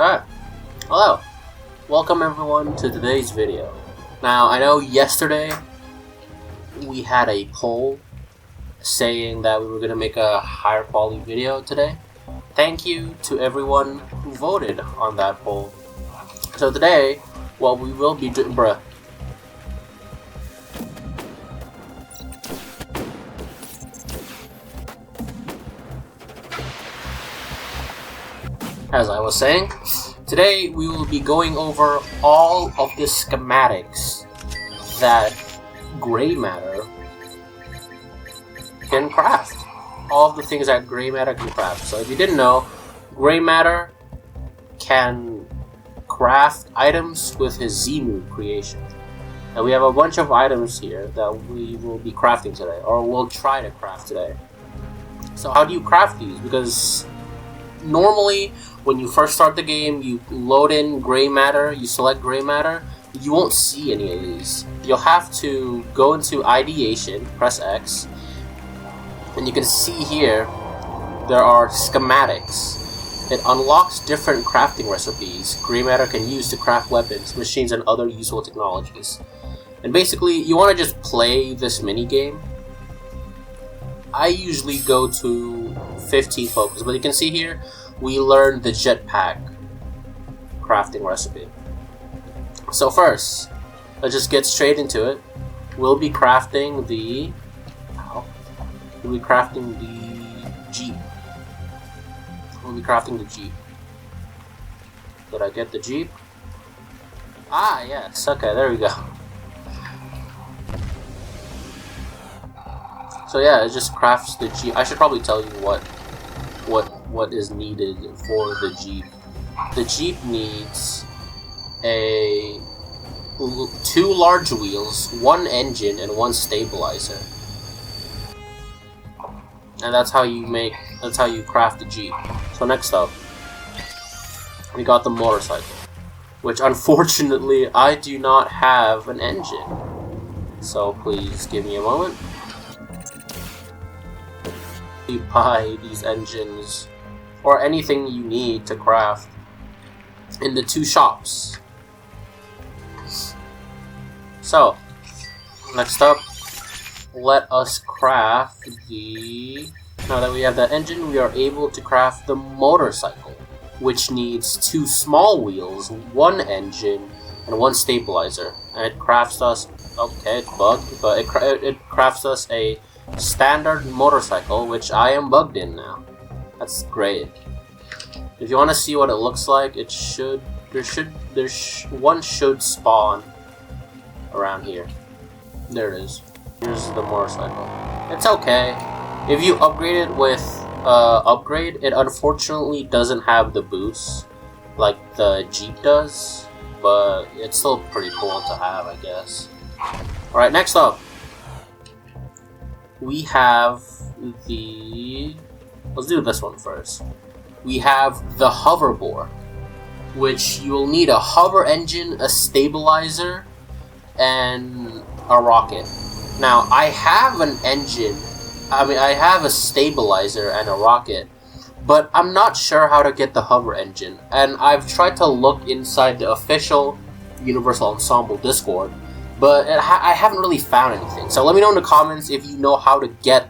Okay, hello, welcome everyone to today's video. Now, I know yesterday we had a poll saying that we were going to make a higher quality video today. Thank you to everyone who voted on that poll. So today, what we will be doing, as I was saying, today we will be going over all of the schematics that greymatter can craft. All of the things that greymatter can craft. So if you didn't know, greymatter can craft items with his Z-move creation. And we have a bunch of items here that we will be crafting today, or we'll try to craft today. So how do you craft these? Because normally, when you first start the game, you load in greymatter, you select greymatter, you won't see any of these. You'll have to go into ideation, press X, and you can see here there are schematics. It unlocks different crafting recipes greymatter can use to craft weapons, machines, and other useful technologies. And basically, you want to just play this mini game. I usually go to 15 focus, but you can see here we learned the jetpack crafting recipe. So first, let's just get straight into it. We'll be crafting the Jeep. We'll be crafting the Jeep. Did I get the Jeep? Ah, yes. Okay, there we go. So yeah, it just crafts the Jeep. I should probably tell you what is needed for the Jeep. The Jeep needs two large wheels, one engine, and one stabilizer. And that's how you craft the Jeep. So next up, we got the motorcycle, which unfortunately I do not have an engine. So please give me a moment. You buy these engines or anything you need to craft in the two shops. So next up, let us craft the... Now that we have that engine, we are able to craft the motorcycle, which needs two small wheels, one engine, and one stabilizer. And it crafts us... Okay, it's bugged, but it crafts us a standard motorcycle, which I am bugged in now. That's great. If you want to see what it looks like, one should spawn around here. There it is. Here's the motorcycle. It's okay. If you upgrade it with upgrade, it unfortunately doesn't have the boost like the Jeep does, but it's still pretty cool to have, I guess. Alright, next up, we have the... Let's do this one first. We have the hoverboard, which you will need a hover engine, a stabilizer, and a rocket. Now, I have an engine, I have a stabilizer and a rocket, but I'm not sure how to get the hover engine. And I've tried to look inside the official Universal Ensemble Discord, but I haven't really found anything. So let me know in the comments if you know how to get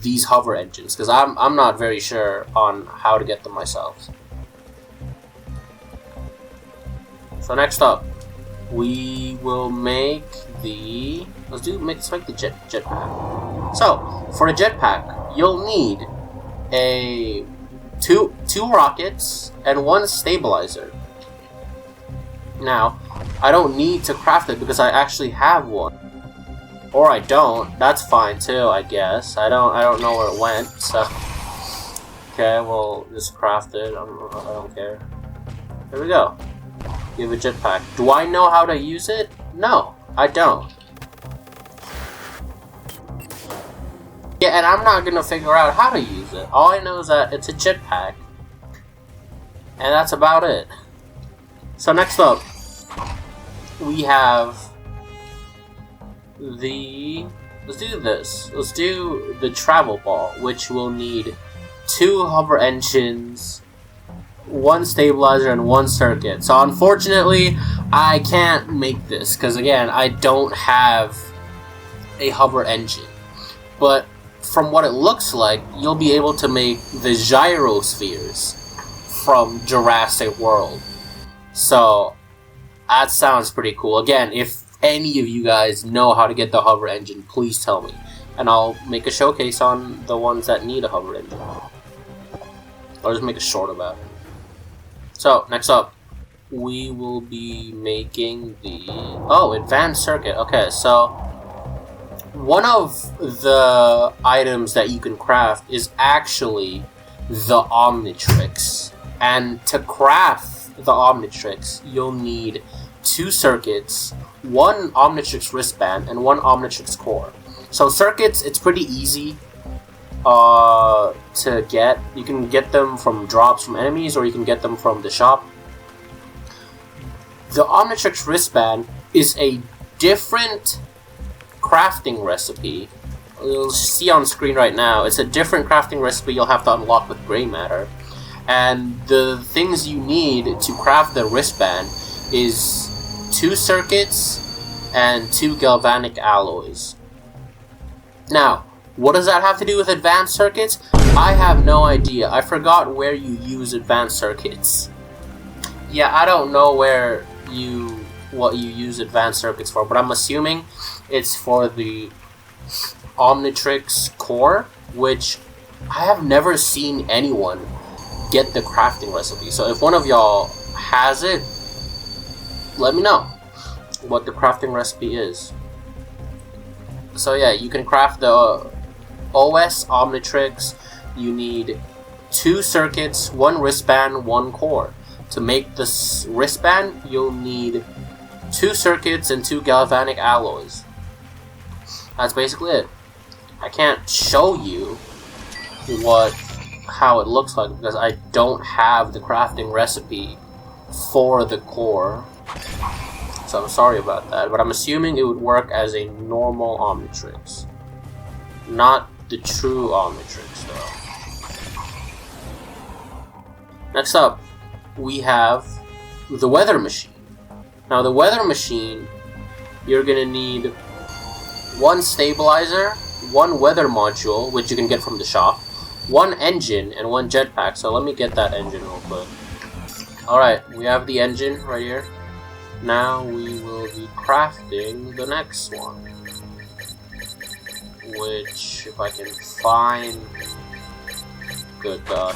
these hover engines, because I'm not very sure on how to get them myself. So next up, we will make the... Let's make the jetpack. So for the jetpack, you'll need two rockets and one stabilizer. Now, I don't need to craft it because I actually have one. Or I don't. That's fine too, I guess. I don't know where it went. So okay, we'll just craft it. I don't care. There we go. You have a jetpack. Do I know how to use it? No, I don't. Yeah, and I'm not gonna figure out how to use it. All I know is that it's a jetpack, and that's about it. So next up, we have the... Let's do this. Let's do the travel ball, which will need two hover engines, one stabilizer, and one circuit. So unfortunately, I can't make this because again, I don't have a hover engine. But from what it looks like, you'll be able to make the gyrospheres from Jurassic World. So that sounds pretty cool. Again, if any of you guys know how to get the hover engine, please tell me, and I'll make a showcase on the ones that need a hover engine. I'll just make a short about it. So next up, we will be making the advanced circuit. Okay, so one of the items that you can craft is actually the omnitrix, and to craft the omnitrix, you'll need 2 circuits, 1 omnitrix wristband, and 1 omnitrix core. So circuits, it's pretty easy to get. You can get them from drops from enemies, or you can get them from the shop. The omnitrix wristband is a different crafting recipe. You'll see on screen right now. It's a different crafting recipe you'll have to unlock with greymatter. And the things you need to craft the wristband is 2 circuits and 2 galvanic alloys. Now, what does that have to do with advanced circuits? I have no idea. I forgot where you use advanced circuits. Yeah, I don't know what you use advanced circuits for, but I'm assuming it's for the omnitrix core, which I have never seen anyone get the crafting recipe. So if one of y'all has it, let me know what the crafting recipe is. So yeah, you can craft the OS omnitrix. You need 2 circuits, 1 wristband, 1 core. To make this wristband, you'll need 2 circuits and 2 galvanic alloys. That's basically it. I can't show you how it looks like because I don't have the crafting recipe for the core. So I'm sorry about that, but I'm assuming it would work as a normal omnitrix. Not the true omnitrix though. Next up, we have the weather machine. Now the weather machine, you're gonna need 1 stabilizer, 1 weather module, which you can get from the shop, 1 engine, and 1 jetpack. So let me get that engine real quick. Alright, we have the engine right here. Now we will be crafting the next one, which, if I can find... Good God,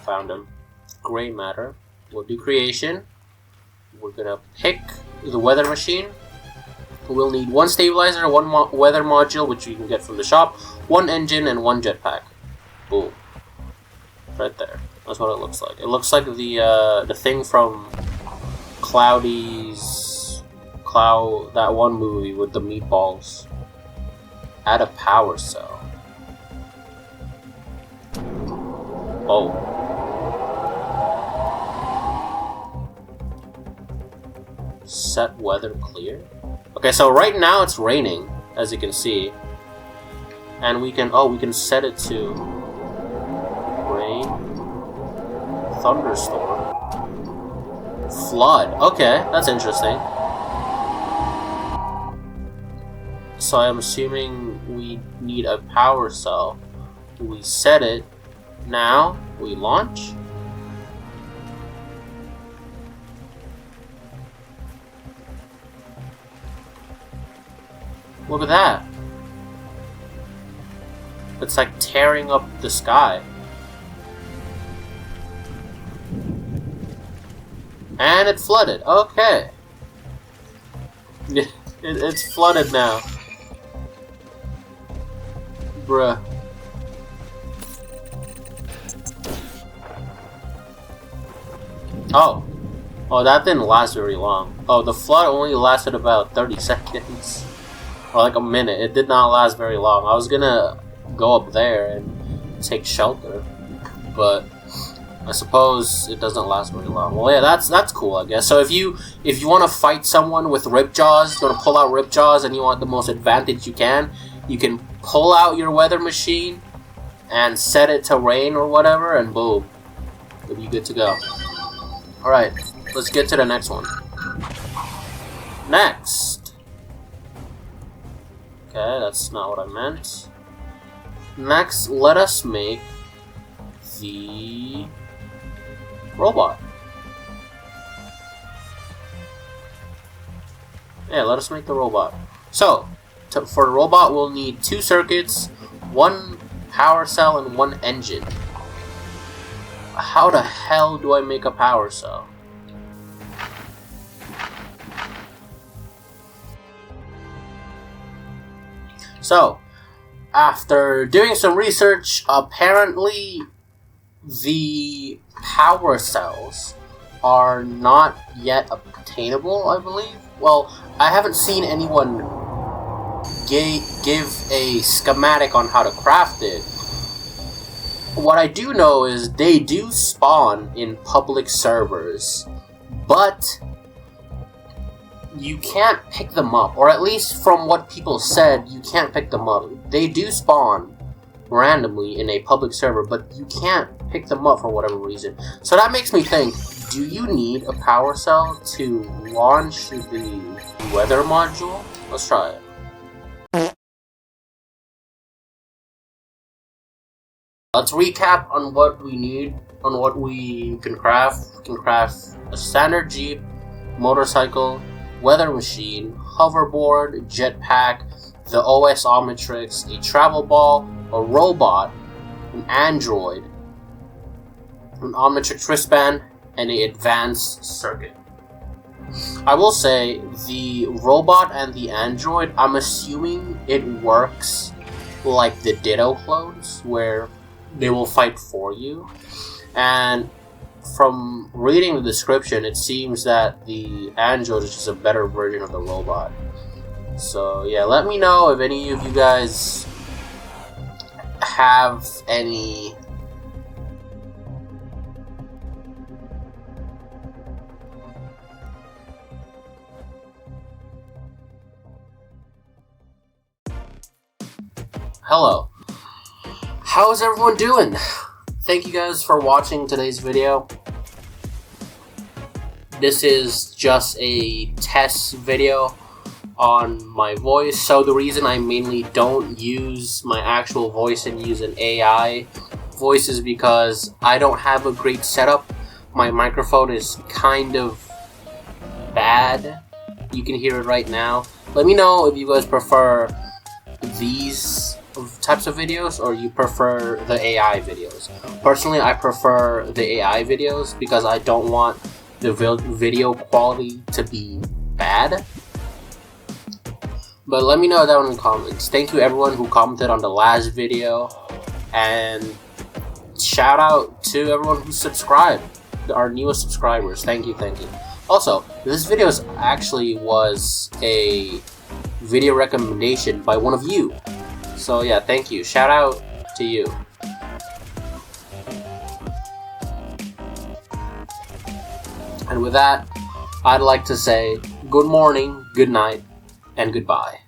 found him. Greymatter. We'll do creation. We're gonna pick the weather machine. We'll need 1 stabilizer, 1 weather module, which you can get from the shop, 1 engine, and 1 jetpack. Boom. Right there. That's what it looks like. It looks like the thing from that one movie with the meatballs. Add a power cell. Oh. Set weather clear. Okay, so right now it's raining, as you can see, and we can set it to rain, thunderstorm, flood. Okay, that's interesting. So I'm assuming we need a power cell. We set it. Now we launch. Look at that. It's like tearing up the sky. And it flooded. Okay. It's flooded now. Bruh. Oh. Oh, that didn't last very long. Oh, the flood only lasted about 30 seconds. Or like a minute. It did not last very long. I was gonna go up there and take shelter, but I suppose it doesn't last very long. Well, yeah, that's cool, I guess. So if you want to fight someone with ripjaws, you want to pull out ripjaws, and you want the most advantage you can pull out your weather machine and set it to rain or whatever, and boom, We'll be good to go. Alright, let's get to the next one. Next! Okay, that's not what I meant. Next, let us make the robot. Yeah, let us make the robot. So, for the robot, we'll need 2 circuits, 1 power cell, and 1 engine. How the hell do I make a power cell? So, after doing some research, apparently the power cells are not yet obtainable, I believe. Well, I haven't seen anyone give a schematic on how to craft it. What I do know is they do spawn in public servers, but you can't pick them up, or at least from what people said, you can't pick them up. They do spawn randomly in a public server, but you can't pick them up for whatever reason. So that makes me think, do you need a power cell to launch the weather module? Let's try it. Let's recap on what we need, on what we can craft. We can craft a standard Jeep, motorcycle, weather machine, hoverboard, jetpack, the OS omnitrix, a travel ball, a robot, an android, an omnitrix wristband, and an advanced circuit. I will say, the robot and the android, I'm assuming it works like the Ditto clones, where they will fight for you. And from reading the description, it seems that the android is just a better version of the robot. So yeah, let me know if any of you guys have any Hello. How's everyone doing? Thank you guys for watching today's video. This is just a test video on my voice, so the reason I mainly don't use my actual voice and use an AI voice is because I don't have a great setup. My microphone is kind of bad. You can hear it right now. Let me know if you guys prefer these types of videos or you prefer the AI videos. Personally, I prefer the AI videos because I don't want the video quality to be bad. But let me know down in the comments. Thank you everyone who commented on the last video, and shout out to everyone who subscribed, our newest subscribers. Thank you, thank you. Also, this video actually was a video recommendation by one of you. So yeah, thank you. Shout out to you. And with that, I'd like to say good morning, good night, and goodbye.